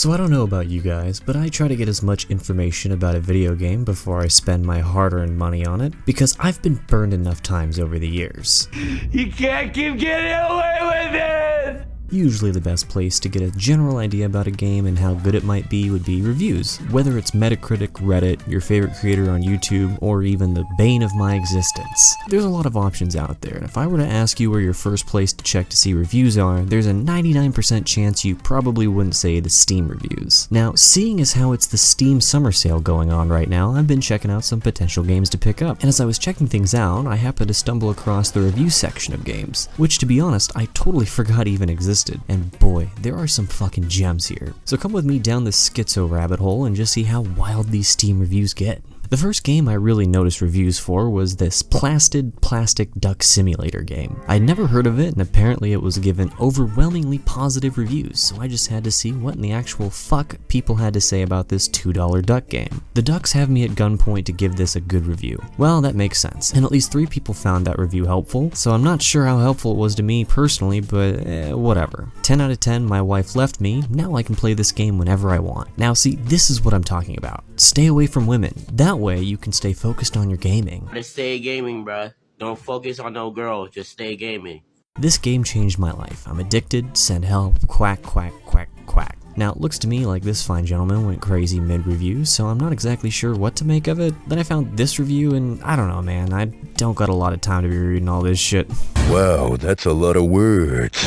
So I don't know about you guys, but I try to get as much information about a video game before I spend my hard-earned money on it, because I've been burned enough times over the years. You can't keep getting away with it! Usually the best place to get a general idea about a game and how good it might be would be reviews. Whether it's Metacritic, Reddit, your favorite creator on YouTube, or even the bane of my existence. There's a lot of options out there, and if I were to ask you where your first place to check to see reviews are, there's a 99% chance you probably wouldn't say the Steam reviews. Now, seeing as how it's the Steam summer sale going on right now, I've been checking out some potential games to pick up, and as I was checking things out, I happened to stumble across the review section of games, which to be honest, I totally forgot even existed. And boy, there are some fucking gems here. So come with me down this schizo rabbit hole and just see how wild these Steam reviews get. The first game I really noticed reviews for was this Plastid Plastic Duck Simulator game. I'd never heard of it, and apparently it was given overwhelmingly positive reviews, so I just had to see what in the actual fuck people had to say about this $2 duck game. The ducks have me at gunpoint to give this a good review. Well, that makes sense, and at least 3 people found that review helpful, so I'm not sure how helpful it was to me personally, but whatever. 10 out of 10, my wife left me, now I can play this game whenever I want. Now see, this is what I'm talking about. Stay away from women. That way you can stay focused on your gaming. Just stay gaming, bruh. Don't focus on no girls, just stay gaming. This game changed my life. I'm addicted, send help, quack, quack, quack, quack. Now, it looks to me like this fine gentleman went crazy mid-review, so I'm not exactly sure what to make of it. Then I found this review, and I don't know, man, I don't got a lot of time to be reading all this shit. Wow, that's a lot of words.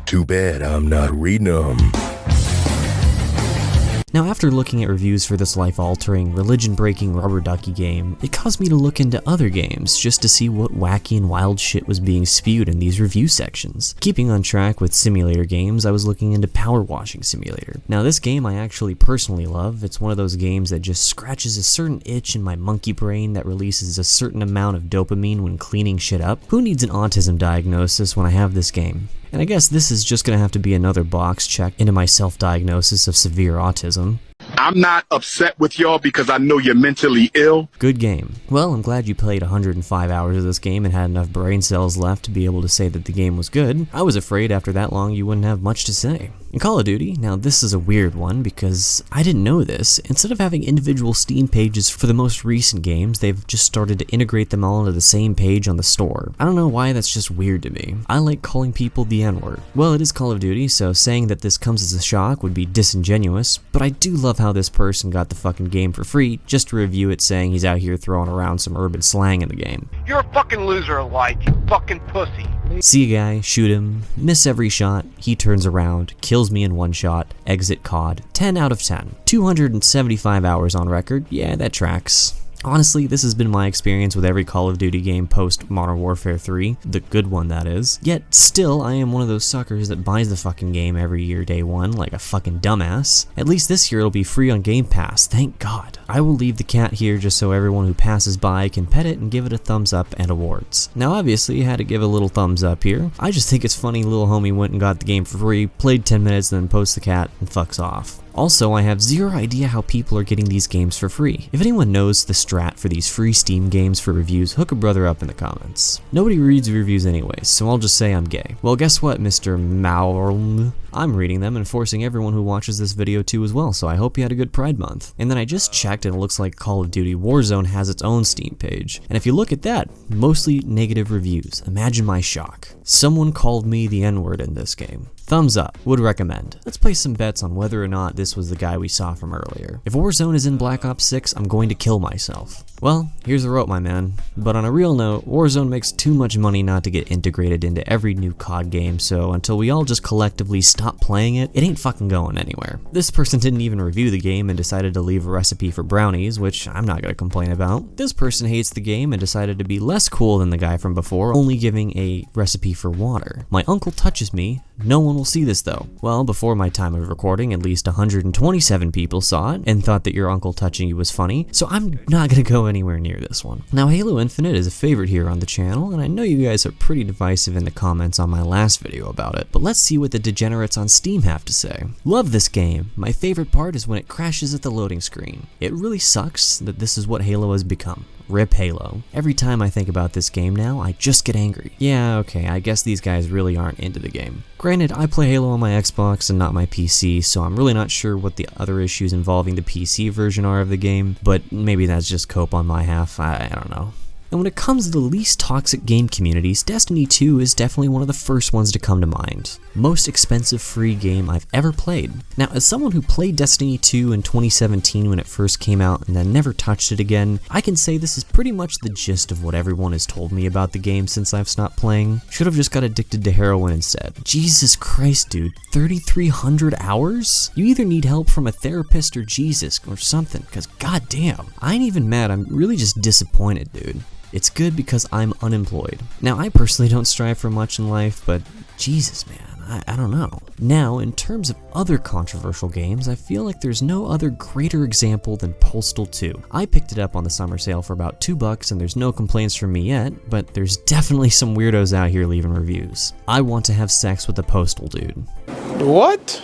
Too bad I'm not reading them. Now, after looking at reviews for this life-altering, religion-breaking rubber ducky game, it caused me to look into other games just to see what wacky and wild shit was being spewed in these review sections. Keeping on track with simulator games, I was looking into Power Washing Simulator. Now, this game I actually personally love. It's one of those games that just scratches a certain itch in my monkey brain that releases a certain amount of dopamine when cleaning shit up. Who needs an autism diagnosis when I have this game? And I guess this is just gonna have to be another box check into my self-diagnosis of severe autism. I'm not upset with y'all because I know you're mentally ill. Good game. Well, I'm glad you played 105 hours of this game and had enough brain cells left to be able to say that the game was good. I was afraid after that long you wouldn't have much to say. In Call of Duty, now this is a weird one because I didn't know this. Instead of having individual Steam pages for the most recent games, they've just started to integrate them all into the same page on the store. I don't know why, that's just weird to me. I like calling people the N-word. Well, it is Call of Duty, so saying that this comes as a shock would be disingenuous, but I do love how this person got the fucking game for free just to review it saying he's out here throwing around some urban slang in the game. You're a fucking loser of life, you fucking pussy. See a guy, shoot him, miss every shot, he turns around, kills me in one shot, exit COD, 10 out of 10. 275 hours on record, yeah, that tracks. Honestly, this has been my experience with every Call of Duty game post Modern Warfare 3, the good one that is. Yet, still, I am one of those suckers that buys the fucking game every year day one like a fucking dumbass. At least this year it'll be free on Game Pass, thank God. I will leave the cat here just so everyone who passes by can pet it and give it a thumbs up and awards. Now obviously, you had to give a little thumbs up here. I just think it's funny little homie went and got the game for free, played 10 minutes, then posts the cat and fucks off. Also, I have zero idea how people are getting these games for free. If anyone knows the strat for these free Steam games for reviews, hook a brother up in the comments. Nobody reads reviews anyways, so I'll just say I'm gay. Well, guess what, Mr. Maurl? I'm reading them and forcing everyone who watches this video to as well, so I hope you had a good Pride Month. And then I just checked and it looks like Call of Duty Warzone has its own Steam page. And if you look at that, mostly negative reviews. Imagine my shock. Someone called me the N-word in this game. Thumbs up, would recommend. Let's place some bets on whether or not this was the guy we saw from earlier. If Warzone is in Black Ops 6, I'm going to kill myself. Well, here's the rope, my man. But on a real note, Warzone makes too much money not to get integrated into every new COD game, so until we all just collectively stop playing it, it ain't fucking going anywhere. This person didn't even review the game and decided to leave a recipe for brownies, which I'm not gonna complain about. This person hates the game and decided to be less cool than the guy from before, only giving a recipe for water. My uncle touches me. No one will see this though. Well, before my time of recording, at least 127 people saw it and thought that your uncle touching you was funny, so I'm not gonna go anywhere near this one. Now, Halo Infinite is a favorite here on the channel, and I know you guys are pretty divisive in the comments on my last video about it, but let's see what the degenerates on Steam have to say. Love this game. My favorite part is when it crashes at the loading screen. It really sucks that this is what Halo has become. Rip Halo. Every time I think about this game now, I just get angry. Yeah, okay, I guess these guys really aren't into the game. Granted, I play Halo on my Xbox and not my PC, so I'm really not sure what the other issues involving the PC version are of the game, but maybe that's just cope on my half, I don't know. And when it comes to the least toxic game communities, Destiny 2 is definitely one of the first ones to come to mind. Most expensive free game I've ever played. Now, as someone who played Destiny 2 in 2017 when it first came out and then never touched it again, I can say this is pretty much the gist of what everyone has told me about the game since I've stopped playing. Should have just got addicted to heroin instead. Jesus Christ, dude, 3,300 hours? You either need help from a therapist or Jesus or something, because goddamn. I ain't even mad, I'm really just disappointed, dude. It's good because I'm unemployed. Now, I personally don't strive for much in life, but Jesus, man, I don't know. Now, in terms of other controversial games, I feel like there's no other greater example than Postal 2. I picked it up on the summer sale for about $2 and there's no complaints from me yet, but there's definitely some weirdos out here leaving reviews. I want to have sex with the Postal dude. What?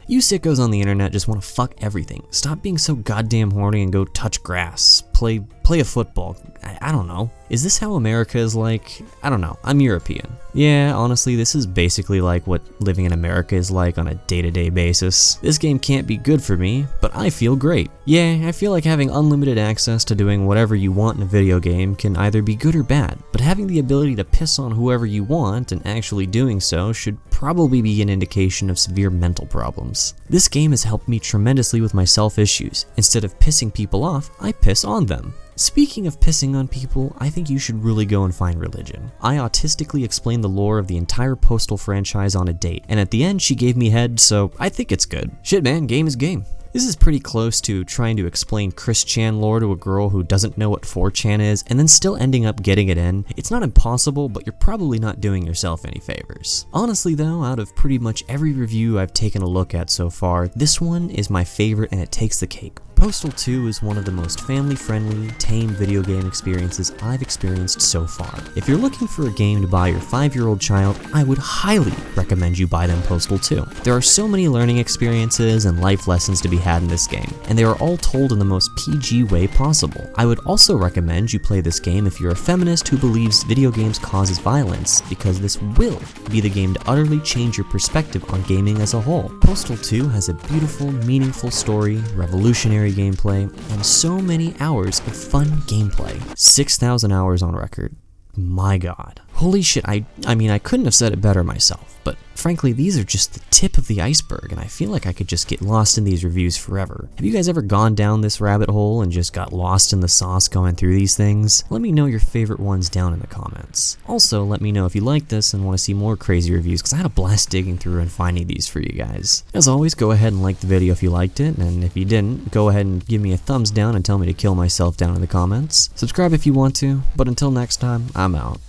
You sickos on the internet just want to fuck everything. Stop being so goddamn horny and go touch grass. Play a football. I don't know. Is this how America is like? I don't know. I'm European. Yeah, honestly, this is basically like what living in America is like on a day-to-day basis. This game can't be good for me, but I feel great. Yeah, I feel like having unlimited access to doing whatever you want in a video game can either be good or bad, but having the ability to piss on whoever you want and actually doing so should probably be an indication of severe mental problems. This game has helped me tremendously with my self-issues. Instead of pissing people off, I piss on them. Speaking of pissing on people, I think you should really go and find religion. I autistically explained the lore of the entire Postal franchise on a date, and at the end she gave me head, so I think it's good. Shit man, game is game. This is pretty close to trying to explain Chris-chan lore to a girl who doesn't know what 4chan is and then still ending up getting it in. It's not impossible, but you're probably not doing yourself any favors. Honestly though, out of pretty much every review I've taken a look at so far, this one is my favorite and it takes the cake. Postal 2 is one of the most family-friendly, tame video game experiences I've experienced so far. If you're looking for a game to buy your 5-year-old child, I would highly recommend you buy them Postal 2. There are so many learning experiences and life lessons to be had in this game, and they are all told in the most PG way possible. I would also recommend you play this game if you're a feminist who believes video games causes violence, because this will be the game to utterly change your perspective on gaming as a whole. Postal 2 has a beautiful, meaningful story, revolutionary gameplay, and so many hours of fun gameplay. 6,000 hours on record. My god. Holy shit, I mean, I couldn't have said it better myself, but frankly, these are just the tip of the iceberg, and I feel like I could just get lost in these reviews forever. Have you guys ever gone down this rabbit hole and just got lost in the sauce going through these things? Let me know your favorite ones down in the comments. Also, let me know if you like this and want to see more crazy reviews, because I had a blast digging through and finding these for you guys. As always, go ahead and like the video if you liked it, and if you didn't, go ahead and give me a thumbs down and tell me to kill myself down in the comments. Subscribe if you want to, but until next time, I'm out.